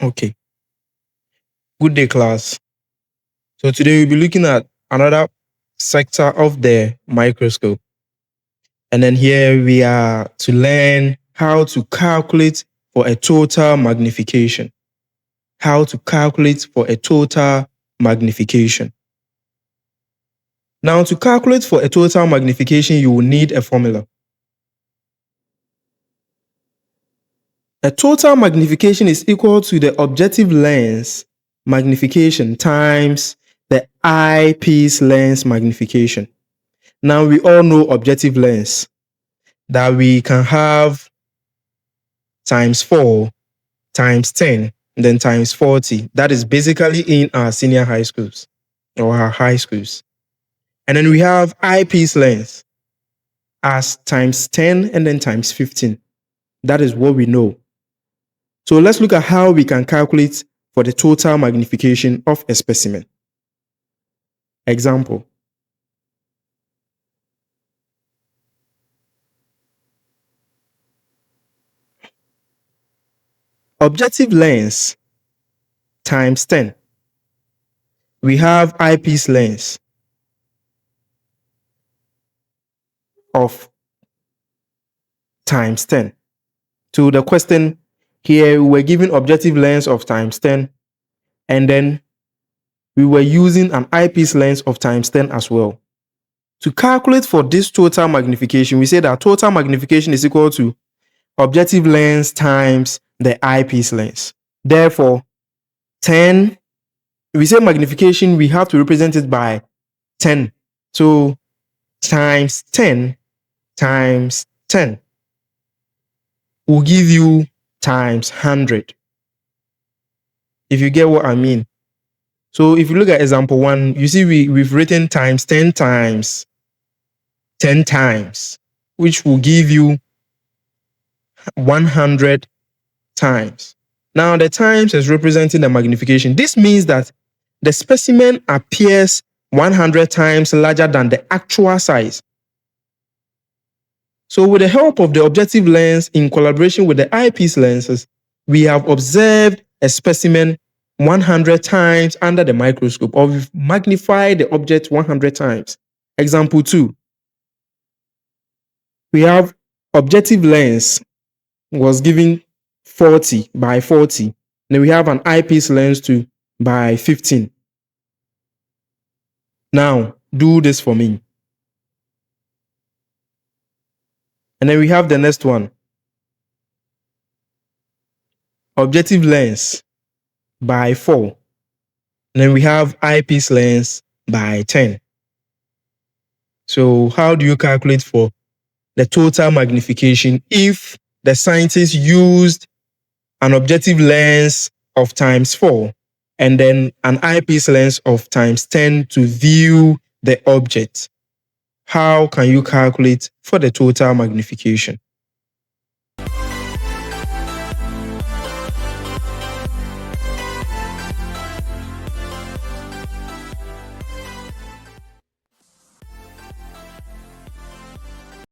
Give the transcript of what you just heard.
Okay. Good day, class. So today we'll be looking at another sector of the microscope. And then here we are to learn how to calculate for a total magnification. How to calculate for a total magnification. Now, to calculate for a total magnification, you will need a formula. A total magnification is equal to the objective lens magnification times the eyepiece lens magnification. Now, we all know objective lens, that we can have times 4, times 10, and then times 40. That is basically in our senior high schools or our high schools. And then we have eyepiece lens as times 10 and then times 15. That is what we know. So let's look at how we can calculate for the total magnification of a specimen. Example. Objective lens times 10. We have eyepiece lens of times 10. So the question here, we were given objective lens of times 10, and then we were using an eyepiece lens of times 10 as well. To calculate for this total magnification, we say that total magnification is equal to objective lens times the eyepiece lens. Therefore, 10, we say magnification, we have to represent it by 10. So times 10 times 10 will give you times 100. If you get what I mean. So if you look at example 1, you see we've written times 10 times 10 times, which will give you 100 times. Now the times is representing the magnification. This means that the specimen appears 100 times larger than the actual size. So with the help of the objective lens in collaboration with the eyepiece lenses, we have observed a specimen 100 times under the microscope, or we've magnified the object 100 times. Example 2. We have objective lens was given 40 by 40. Then we have an eyepiece lens too by 15. Now, do this for me. And then we have the next one. Objective lens by 4. And then we have eyepiece lens by 10. So how do you calculate for the total magnification if the scientists used an objective lens of times 4 and then an eyepiece lens of times 10 to view the object? How can you calculate for the total magnification?